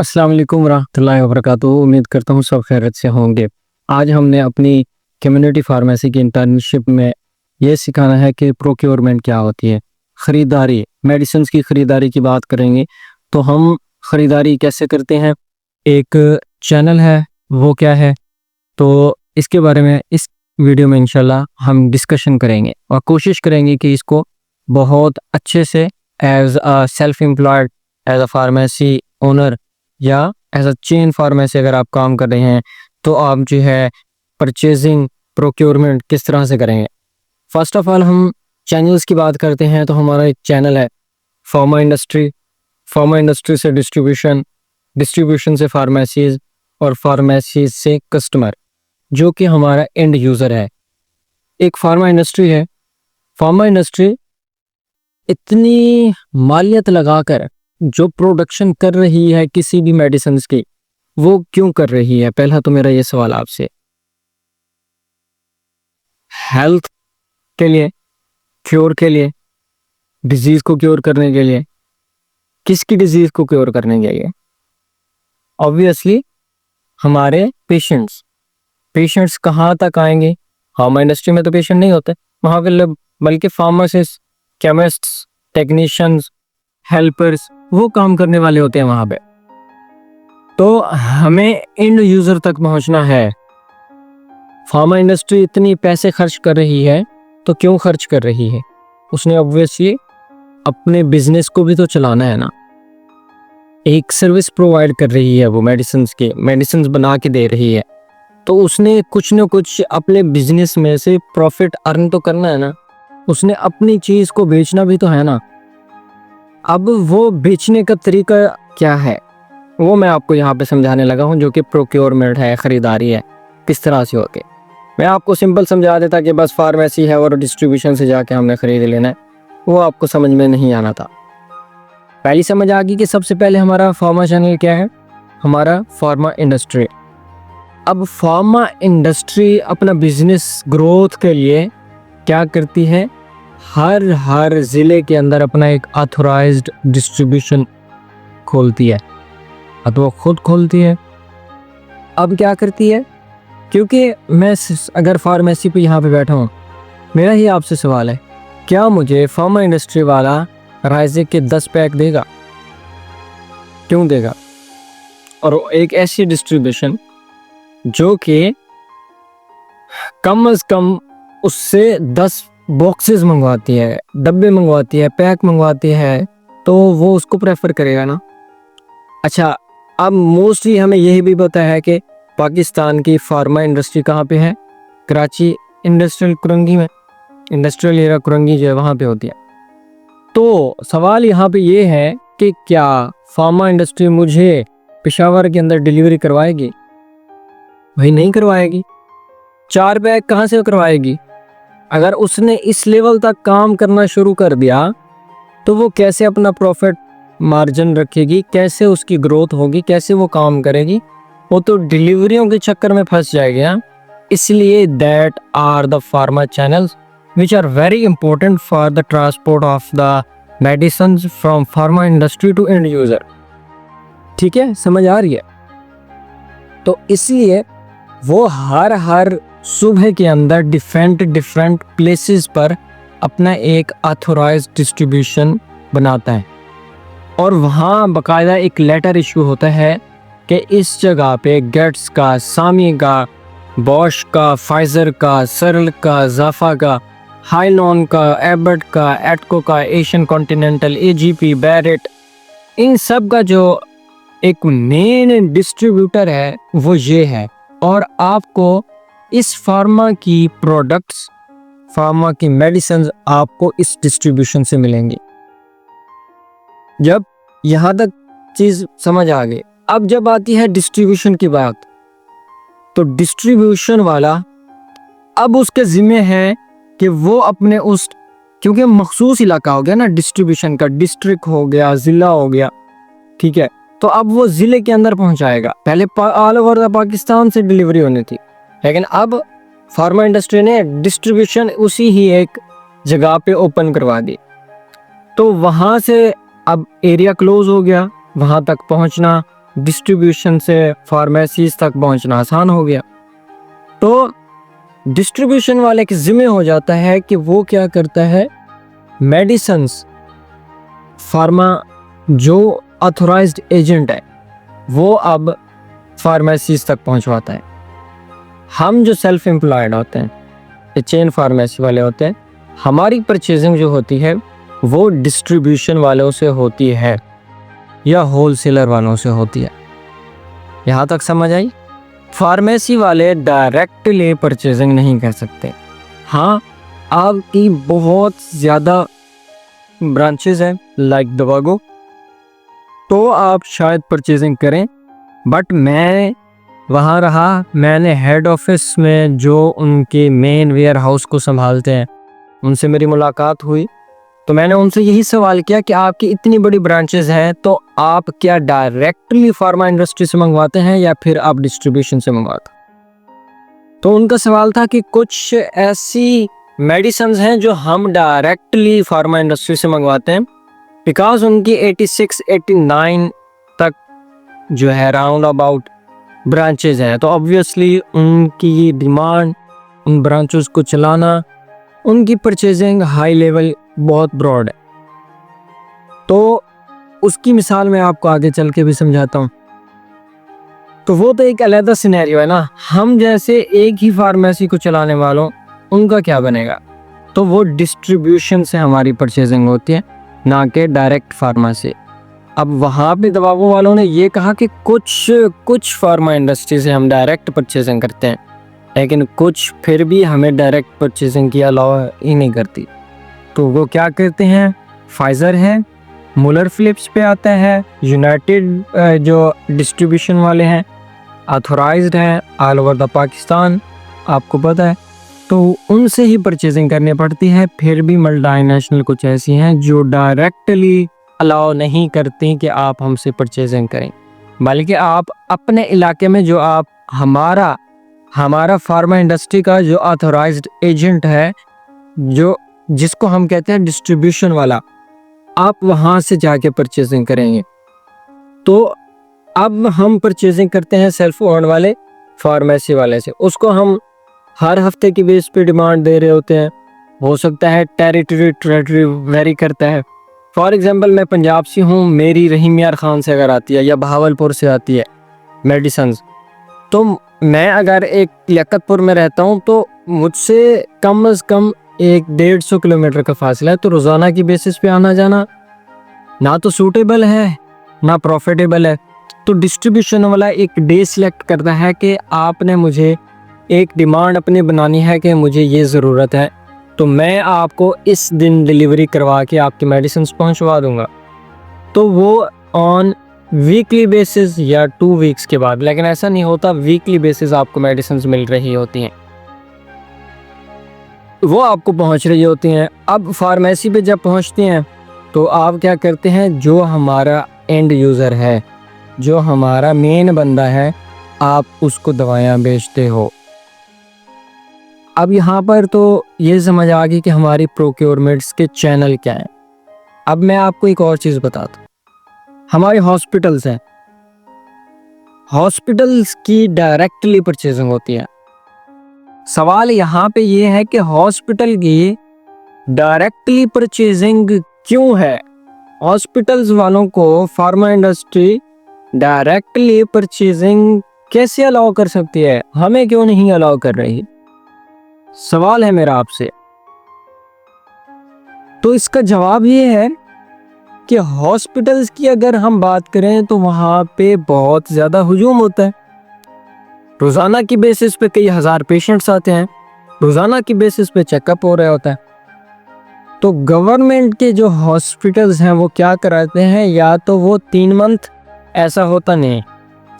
अस्सलाम वालेकुम रहमतुल्लाहि व बरकातुहू। उम्मीद करता हूँ सब खैरियत से होंगे। आज हमने अपनी कम्युनिटी फार्मेसी की इंटर्नशिप में ये सिखाना है कि प्रोक्योरमेंट क्या होती है। ख़रीदारी, मेडिसिन की ख़रीदारी की बात करेंगे तो हम ख़रीदारी कैसे करते हैं, एक चैनल है वो क्या है, तो इसके बारे में इस वीडियो में इंशाल्लाह हम डिस्कशन करेंगे और कोशिश करेंगे कि इसको बहुत अच्छे से as a self employed, as a pharmacy owner या एज अ चेन फार्मेसी अगर आप काम कर रहे हैं तो आप जो है परचेजिंग प्रोक्योरमेंट किस तरह से करेंगे। फर्स्ट ऑफ ऑल हम चैनल्स की बात करते हैं तो हमारा एक चैनल है फार्मा इंडस्ट्री, फार्मा इंडस्ट्री से डिस्ट्रीब्यूशन, डिस्ट्रीब्यूशन से फार्मेसीज और फार्मेसीज से कस्टमर जो कि हमारा एंड यूज़र है। एक फार्मा इंडस्ट्री है, फार्मा इंडस्ट्री इतनी मालियत लगाकर जो प्रोडक्शन कर रही है किसी भी मेडिसिन की, वो क्यों कर रही है? पहला तो मेरा ये सवाल आपसे। हेल्थ के लिए, क्योर के लिए, डिजीज को क्योर करने के लिए, किसकी डिजीज को क्योर करने के लिए? ऑब्वियसली हमारे पेशेंट्स कहाँ तक आएंगे? फार्मा इंडस्ट्री में तो पेशेंट नहीं होते वहाँ पे, बल्कि फार्मासिस्ट, केमिस्ट्स, टेक्नीशियंस, हेल्पर्स, वो काम करने वाले होते हैं वहाँ पे। तो हमें एंड यूज़र तक पहुँचना है। फार्मा इंडस्ट्री इतनी पैसे खर्च कर रही है तो क्यों खर्च कर रही है? उसने ऑब्वियसली अपने बिजनेस को भी तो चलाना है ना। एक सर्विस प्रोवाइड कर रही है वो मेडिसिन बना के दे रही है, तो उसने कुछ न कुछ अपने बिजनेस में से प्रॉफिट अर्न तो करना है ना। उसने अपनी चीज़ को बेचना भी तो है ना। अब वो बेचने का तरीका क्या है वो मैं आपको यहाँ पे समझाने लगा हूँ, जो कि प्रोक्योरमेंट है, ख़रीदारी है, किस तरह से होके। मैं आपको सिंपल समझा देता कि बस फार्मेसी है और डिस्ट्रीब्यूशन से जाके हमने ख़रीद लेना है, वो आपको समझ में नहीं आना था। पहली समझ आ गई कि सबसे पहले हमारा फार्मा चैनल क्या है, हमारा फार्मा इंडस्ट्री। अब फार्मा इंडस्ट्री अपना बिजनेस ग्रोथ के लिए क्या करती है, हर ज़िले के अंदर अपना एक ऑथोराइज्ड डिस्ट्रीब्यूशन खोलती है, तो वो खुद खोलती है। अब क्या करती है, क्योंकि मैं अगर फार्मेसी पे यहाँ पे बैठा हूँ, मेरा ही आपसे सवाल है, क्या मुझे फार्मा इंडस्ट्री वाला राइज़े के 10 पैक देगा? क्यों देगा? और एक ऐसी डिस्ट्रीब्यूशन जो कि कम से कम उससे 10 बॉक्सेस मंगवाती है, डब्बे मंगवाती है, पैक मंगवाती है, तो वो उसको प्रेफर करेगा ना। अच्छा, अब मोस्टली हमें यही भी पता है कि पाकिस्तान की फार्मा इंडस्ट्री कहाँ पे है? कराची इंडस्ट्रियल कुरंगी में, इंडस्ट्रियल एरिया कुरंगी जो है वहाँ पे होती है। तो सवाल यहाँ पे ये है कि क्या फार्मा इंडस्ट्री मुझे पेशावर के अंदर डिलीवरी करवाएगी? भाई नहीं करवाएगी। 4 बैग कहाँ से करवाएगी? अगर उसने इस लेवल तक काम करना शुरू कर दिया तो वो कैसे अपना प्रॉफिट मार्जिन रखेगी, कैसे उसकी ग्रोथ होगी, कैसे वो काम करेगी? वो तो डिलीवरियों के चक्कर में फंस जाएगी। हाँ, इसलिए that are the pharma channels which are very important for the transport of the medicine from pharma industry to end user. ठीक है, समझ आ रही है? तो इसलिए वो हर सुबह के अंदर डिफरेंट प्लेसेस पर अपना एक ऑथोराइज्ड डिस्ट्रीब्यूशन बनाता है और वहाँ बाकायदा एक लेटर इशू होता है कि इस जगह पे गेट्स का, सामी का, बॉश का, फाइज़र का, सरल का, जाफा का, हाइलॉन का, एबर्ट का, एटको का, एशियन कॉन्टिनेंटल, एजीपी, बैरेट, इन सब का जो एक मेन डिस्ट्रीब्यूटर है वो ये है। और आपको इस फार्मा की प्रोडक्ट्स, फार्मा की मेडिसिन आपको इस डिस्ट्रीब्यूशन से मिलेंगी। जब यहाँ तक चीज़ समझ आ गई, अब जब आती है डिस्ट्रीब्यूशन की बात, तो डिस्ट्रीब्यूशन वाला अब उसके ज़िम्मे है कि वो अपने उस, क्योंकि मखसूस इलाका हो गया ना डिस्ट्रीब्यूशन का, डिस्ट्रिक्ट हो गया, ज़िला हो गया, ठीक है, तो अब वो ज़िले के अंदर पहुंचाएगा। पहले ऑल ओवर पाकिस्तान से डिलीवरी होनी थी, लेकिन अब फार्मा इंडस्ट्री ने डिस्ट्रीब्यूशन उसी ही एक जगह पे ओपन करवा दी, तो वहाँ से अब एरिया क्लोज हो गया, वहाँ तक पहुँचना, डिस्ट्रीब्यूशन से फार्मेसीज तक पहुंचना आसान हो गया। तो डिस्ट्रीब्यूशन वाले के ज़िम्मे हो जाता है कि वो क्या करता है, मेडिसिन्स, फार्मा जो ऑथोराइज्ड एजेंट है वो अब फार्मेसीज तक पहुंचवाता है। हम जो सेल्फ एम्प्लॉयड होते हैं, चेन फार्मेसी वाले होते हैं, हमारी परचेजिंग जो होती है वो डिस्ट्रीब्यूशन वालों से होती है या होलसेलर वालों से होती है। यहाँ तक समझ आई? फार्मेसी वाले डायरेक्टली परचेजिंग नहीं कर सकते। हाँ, आपकी बहुत ज़्यादा ब्रांचेस हैं लाइक दवागो, तो आप शायद परचेजिंग करें, बट मैं वहाँ रहा, मैंने हेड ऑफिस में जो उनके मेन वेयर हाउस को संभालते हैं उनसे मेरी मुलाकात हुई। तो मैंने उनसे यही सवाल किया कि आपकी इतनी बड़ी ब्रांचेस हैं तो आप क्या डायरेक्टली फार्मा इंडस्ट्री से मंगवाते हैं या फिर आप डिस्ट्रीब्यूशन से मंगवाते? तो उनका सवाल था कि कुछ ऐसी मेडिसिन हैं जो हम डायरेक्टली फार्मा इंडस्ट्री से मंगवाते हैं, बिकॉज उनकी 86-89 तक जो है राउंड अबाउट ब्रांचेज हैं, तो ऑब्वियसली उनकी डिमांड, उन ब्रांचेस को चलाना, उनकी परचेजिंग हाई लेवल बहुत ब्रॉड है। तो उसकी मिसाल मैं आपको आगे चल के भी समझाता हूँ। तो वो तो एक अलग सिनेरियो है ना। हम जैसे एक ही फार्मेसी को चलाने वालों, उनका क्या बनेगा? तो वो डिस्ट्रीब्यूशन से हमारी परचेजिंग होती है, ना कि डायरेक्ट फार्मा से। अब वहाँ पे दवाओं वालों ने ये कहा कि कुछ फार्मा इंडस्ट्री से हम डायरेक्ट परचेजिंग करते हैं, लेकिन कुछ फिर भी हमें डायरेक्ट परचेजिंग की अलावा ही नहीं करती। तो वो क्या करते हैं, फाइज़र है, मुलर फिलिप्स पे आता है, यूनाइटेड जो डिस्ट्रीब्यूशन वाले हैं, ऑथोराइज्ड हैं ऑल ओवर द पाकिस्तान, आपको पता है, तो उनसे ही परचेजिंग करनी पड़ती है। फिर भी मल्टीनेशनल कुछ ऐसी हैं जो डायरेक्टली अलाउ नहीं करती कि आप हमसे परचेजिंग करें, बल्कि आप अपने इलाके में जो आप हमारा फार्मा इंडस्ट्री का जो ऑथोराइज्ड एजेंट है, जो जिसको हम कहते हैं डिस्ट्रीब्यूशन वाला, आप वहाँ से जाके परचेजिंग करेंगे। तो अब हम परचेजिंग करते हैं सेल्फ ओन वाले फार्मेसी वाले से, उसको हम हर हफ्ते की बेस पे डिमांड दे रहे होते हैं। हो सकता है टेरिटरी वेरी करता है। फॉर एग्जांपल मैं पंजाब से हूँ, मेरी रहीम यार खान से अगर आती है या बहावलपुर से आती है मेडिसिन, तो मैं अगर एक लियाकतपुर में रहता हूँ तो मुझसे कम से कम 150 किलोमीटर का फासला है। तो रोज़ाना की बेसिस पे आना जाना ना तो सूटेबल है ना प्रॉफिटेबल है। तो डिस्ट्रीब्यूशन वाला एक डे सिलेक्ट करता है कि आपने मुझे एक डिमांड अपनी बनानी है कि मुझे ये ज़रूरत है, तो मैं आपको इस दिन डिलीवरी करवा के आपकी मेडिसिन पहुंचवा दूंगा। तो वो ऑन वीकली बेसिस या 2 वीक्स के बाद, लेकिन ऐसा नहीं होता, वीकली बेसिस आपको मेडिसिन मिल रही होती हैं, वो आपको पहुंच रही होती हैं। अब फार्मेसी पे जब पहुंचती हैं तो आप क्या करते हैं, जो हमारा एंड यूज़र है, जो हमारा मेन बंदा है, आप उसको दवाइयाँ बेचते हो। अब यहाँ पर तो ये समझ आ गई कि हमारी प्रोक्योरमेंट्स के चैनल क्या हैं। अब मैं आपको एक और चीज़ बताता हूँ, हमारे हॉस्पिटल्स हैं, हॉस्पिटल्स की डायरेक्टली परचेजिंग होती है। सवाल यहाँ पे ये है कि हॉस्पिटल की डायरेक्टली परचेजिंग क्यों है? हॉस्पिटल्स वालों को फार्मा इंडस्ट्री डायरेक्टली परचेजिंग कैसे अलाउ कर सकती है, हमें क्यों नहीं अलाउ कर रही? सवाल है मेरा आपसे। तो इसका जवाब ये है कि हॉस्पिटल्स की अगर हम बात करें तो वहाँ पे बहुत ज़्यादा हुजूम होता है। रोज़ाना की बेसिस पे कई हज़ार पेशेंट्स आते हैं, रोज़ाना की बेसिस पे चेकअप हो रहा होता है। तो गवर्नमेंट के जो हॉस्पिटल्स हैं वो क्या कराते हैं, या तो वो 3 मंथ, ऐसा होता नहीं,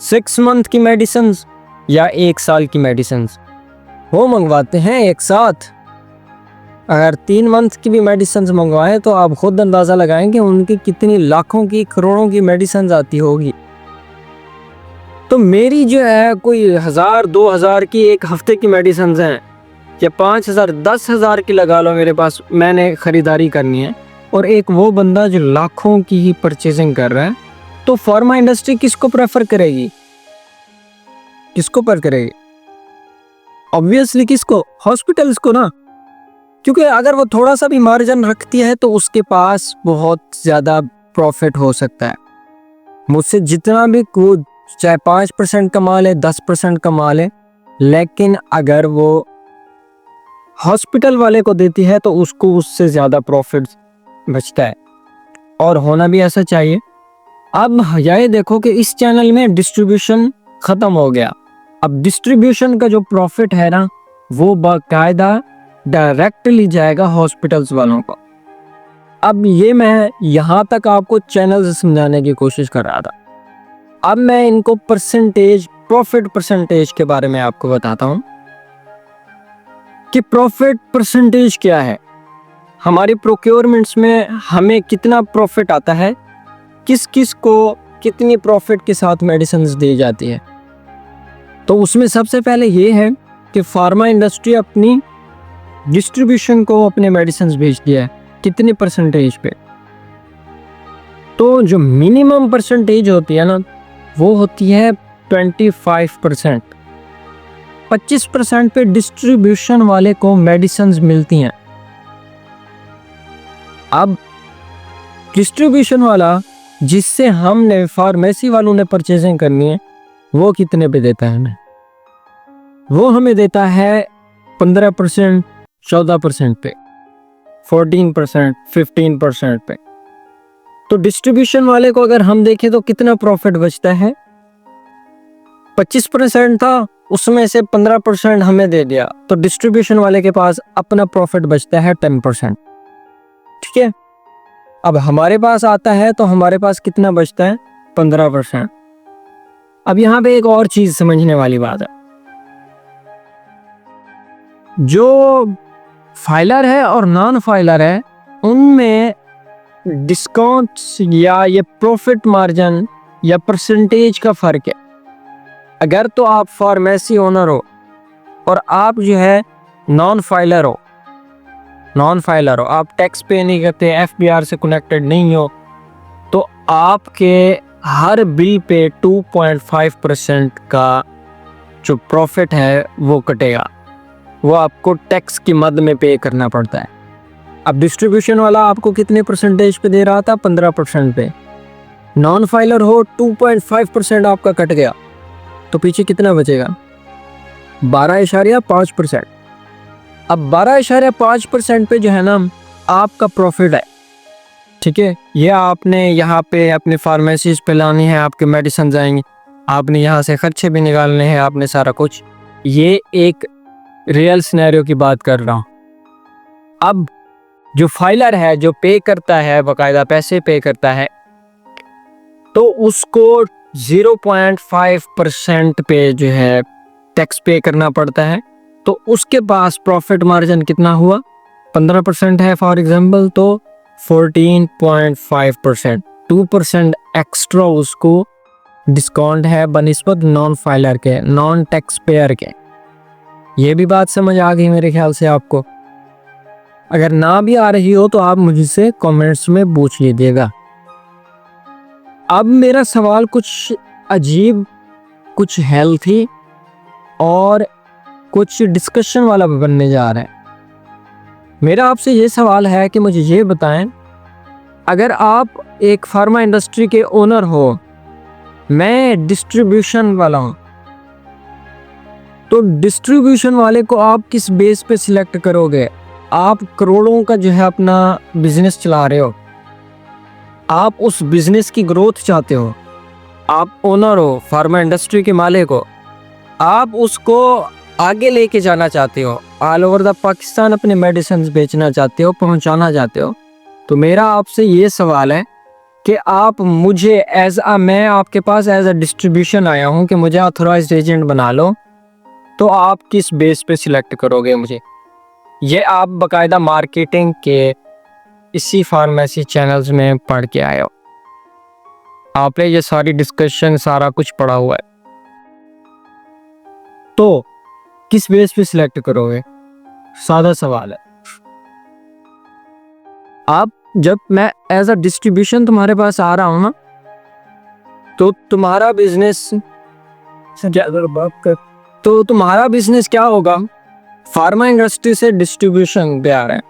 6 मंथ की मेडिसिन या 1 साल की मेडिसिन वो मंगवाते हैं एक साथ। अगर 3 मंथ की भी मेडिसिन मंगवाएं तो आप खुद अंदाज़ा लगाएं कि उनकी कितनी लाखों की, करोड़ों की मेडिसिन आती होगी। तो मेरी जो है कोई 1000-2000 की एक हफ्ते की मेडिसिन हैं, या 5000-10,000 की लगा लो मेरे पास, मैंने ख़रीदारी करनी है, और एक वो बंदा जो लाखों की ही परचेजिंग कर रहा है, तो फार्मा इंडस्ट्री किसको प्रेफर करेगी, किसको पर करेगी? ऑब्वियसली किसको? हॉस्पिटल्स को ना, क्योंकि अगर वो थोड़ा सा भी मार्जिन रखती है तो उसके पास बहुत ज्यादा प्रॉफिट हो सकता है। मुझसे जितना भी कूद, चाहे 5% कमा ले, 10% कमा ले, लेकिन अगर वो हॉस्पिटल वाले को देती है तो उसको उससे ज्यादा प्रॉफिट बचता है, और होना भी ऐसा चाहिए। अब ये देखो कि इस चैनल में डिस्ट्रीब्यूशन खत्म हो गया। अब डिस्ट्रीब्यूशन का जो प्रॉफिट है ना, वो बाकायदा डायरेक्टली जाएगा हॉस्पिटल्स वालों को। अब ये मैं यहाँ तक आपको चैनल से समझाने की कोशिश कर रहा था। अब मैं इनको परसेंटेज, प्रॉफिट परसेंटेज के बारे में आपको बताता हूँ कि प्रॉफिट परसेंटेज क्या है। हमारी प्रोक्योरमेंट्स में हमें कितना प्रॉफिट आता है, किस किस को कितनी प्रॉफिट के साथ मेडिसिन दी जाती है। तो उसमें सबसे पहले ये है कि फार्मा इंडस्ट्री अपनी डिस्ट्रीब्यूशन को अपने मेडिसिन भेजती है कितनी परसेंटेज पे। तो जो मिनिमम परसेंटेज होती है ना, वो होती है 25%। 25% पे डिस्ट्रीब्यूशन वाले को मेडिसिन मिलती हैं। अब डिस्ट्रीब्यूशन वाला जिससे हमने फार्मेसी वालों ने परचेजिंग करनी है, वो कितने पे देता है हमें? वो हमें देता है 15%, 14% पे, 14%, 15% पे। तो डिस्ट्रीब्यूशन वाले को अगर हम देखें तो कितना प्रॉफिट बचता है? 25% था, उसमें से 15% हमें दे दिया, तो डिस्ट्रीब्यूशन वाले के पास अपना प्रॉफिट बचता है 10%। ठीक है, अब हमारे पास आता है तो हमारे पास कितना बचता है? 15%। अब यहां पे एक और चीज समझने वाली बात है, जो फाइलर है और नॉन फाइलर है उनमें डिस्काउंट्स या ये प्रॉफिट मार्जिन या परसेंटेज का फर्क है। अगर तो आप फार्मेसी ओनर हो और आप जो है नॉन फाइलर हो, आप टैक्स पे नहीं करते, एफबीआर से कनेक्टेड नहीं हो, तो आपके हर बिल पे 2.5% का जो प्रॉफिट है वो कटेगा, वो आपको टैक्स की मद में पे करना पड़ता है। अब डिस्ट्रीब्यूशन वाला आपको कितने परसेंटेज पे दे रहा था? 15% पे। नॉन फाइलर हो, 2.5% आपका कट गया, तो पीछे कितना बचेगा? 12.5%। अब 12.5% पे जो है ना आपका प्रॉफिट है। ठीक है, ये आपने यहाँ पे अपने फार्मेसीज पे लानी है, आपके मेडिसिन जाएंगे, आपने यहाँ से खर्चे भी निकालने हैं, आपने सारा कुछ। ये एक रियल सिनेरियो की बात कर रहा हूँ। अब जो फाइलर है, जो पे करता है, बाकायदा पैसे पे करता है, तो उसको 0.5% पे जो है टैक्स पे करना पड़ता है। तो उसके पास प्रॉफिट मार्जिन कितना हुआ? 15% है फॉर एग्जांपल, तो 14.5%, 2% एक्स्ट्रा उसको डिस्काउंट है बनिस्बत नॉन फाइलर के, नॉन टैक्स पेयर के। ये भी बात समझ आ गई मेरे ख्याल से आपको। अगर ना भी आ रही हो तो आप मुझसे कमेंट्स में पूछ लीजिएगा। अब मेरा सवाल कुछ अजीब, कुछ हेल्थी और कुछ डिस्कशन वाला बनने जा रहा है। मेरा आपसे ये सवाल है कि मुझे ये बताएं, अगर आप एक फार्मा इंडस्ट्री के ओनर हो, मैं डिस्ट्रीब्यूशन वाला हूं, तो डिस्ट्रीब्यूशन वाले को आप किस बेस पे सिलेक्ट करोगे? आप करोड़ों का जो है अपना बिजनेस चला रहे हो, आप उस बिजनेस की ग्रोथ चाहते हो, आप ओनर हो, फार्मा इंडस्ट्री के मालिक हो, आप उसको आगे लेके जाना चाहते हो, ऑल ओवर द पाकिस्तान अपने मेडिसिन बेचना चाहते हो, पहुंचाना चाहते हो। तो मेरा आपसे ये सवाल है कि आप मुझे मैं आपके पास एज अ डिस्ट्रीब्यूशन आया हूं कि मुझे ऑथराइज्ड एजेंट बना लो, तो आप किस बेस पे सिलेक्ट करोगे मुझे? ये आप बाकायदा मार्केटिंग के इसी फार्मेसी चैनल्स में पढ़ के आए हो, आपने ये सारी डिस्कशन, सारा कुछ पढ़ा हुआ है, तो किस बेस पे सिलेक्ट करोगे? सादा सवाल है। आप जब मैं एज अ डिस्ट्रीब्यूशन तुम्हारे पास आ रहा हूं ना, तो तुम्हारा बिजनेस तो तुम्हारा बिजनेस क्या होगा? फार्मा इंडस्ट्री से डिस्ट्रीब्यूशन पे आ रहा है।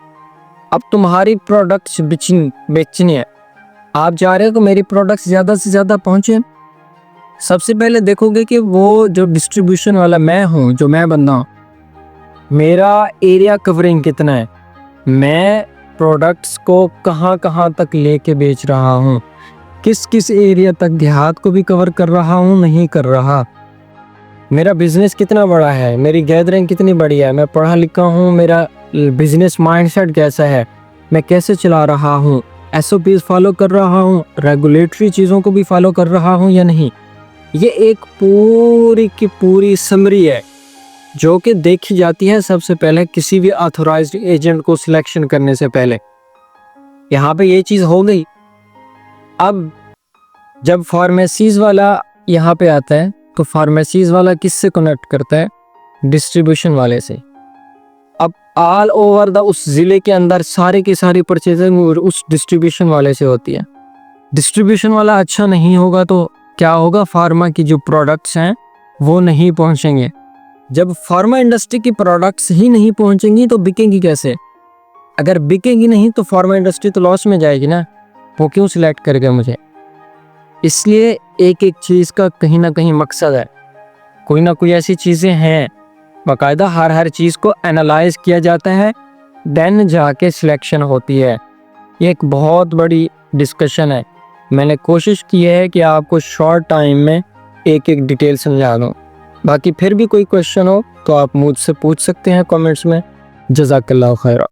अब तुम्हारी प्रोडक्ट्स बेचनी है। आप जा रहे हो कि मेरी प्रोडक्ट्स ज़्यादा से ज़्यादा पहुँचे। सबसे पहले देखोगे कि वो जो डिस्ट्रीब्यूशन वाला मैं हूँ, जो मैं बंदा हूँ, मेरा एरिया कवरिंग कितना है, मैं प्रोडक्ट्स को कहाँ कहाँ तक लेके बेच रहा हूँ, किस किस एरिया तक, देहात को भी कवर कर रहा हूँ नहीं कर रहा, मेरा बिजनेस कितना बड़ा है, मेरी गैदरिंग कितनी बड़ी है, मैं पढ़ा लिखा हूँ, मेरा बिजनेस माइंडसेट कैसा है, मैं कैसे चला रहा हूँ, SOPs फॉलो कर रहा हूँ, रेगुलेटरी चीज़ों को भी फॉलो कर रहा हूँ या नहीं। ये एक पूरी की पूरी समरी है जो कि देखी जाती है सबसे पहले किसी भी ऑथोराइज्ड एजेंट को सिलेक्शन करने से पहले। यहाँ पे ये चीज़ हो गई। अब जब फार्मेसीज वाला यहाँ पे आता है तो फार्मेसीज वाला किससे कनेक्ट करता है? डिस्ट्रीब्यूशन वाले से। अब ऑल ओवर द उस ज़िले के अंदर सारी की सारी परचेजिंग उस डिस्ट्रीब्यूशन वाले से होती है। डिस्ट्रीब्यूशन वाला अच्छा नहीं होगा तो क्या होगा? फार्मा की जो प्रोडक्ट्स हैं वो नहीं पहुंचेंगे। जब फार्मा इंडस्ट्री की प्रोडक्ट्स ही नहीं पहुंचेंगी तो बिकेंगी कैसे? अगर बिकेंगी नहीं तो फार्मा इंडस्ट्री तो लॉस में जाएगी ना। वो क्यों सिलेक्ट करेगा मुझे? इसलिए एक एक चीज़ का कहीं ना कहीं मकसद है। कोई ना कोई ऐसी चीज़ें हैं, बाकायदा हर चीज़ को एनालाइज किया जाता है, देन जाके सिलेक्शन होती है। ये एक बहुत बड़ी डिस्कशन है। मैंने कोशिश की है कि आपको शॉर्ट टाइम में एक एक डिटेल समझा दूँ। बाकी फिर भी कोई क्वेश्चन हो तो आप मुझसे पूछ सकते हैं कमेंट्स में। जज़ाकल्लाह खैर।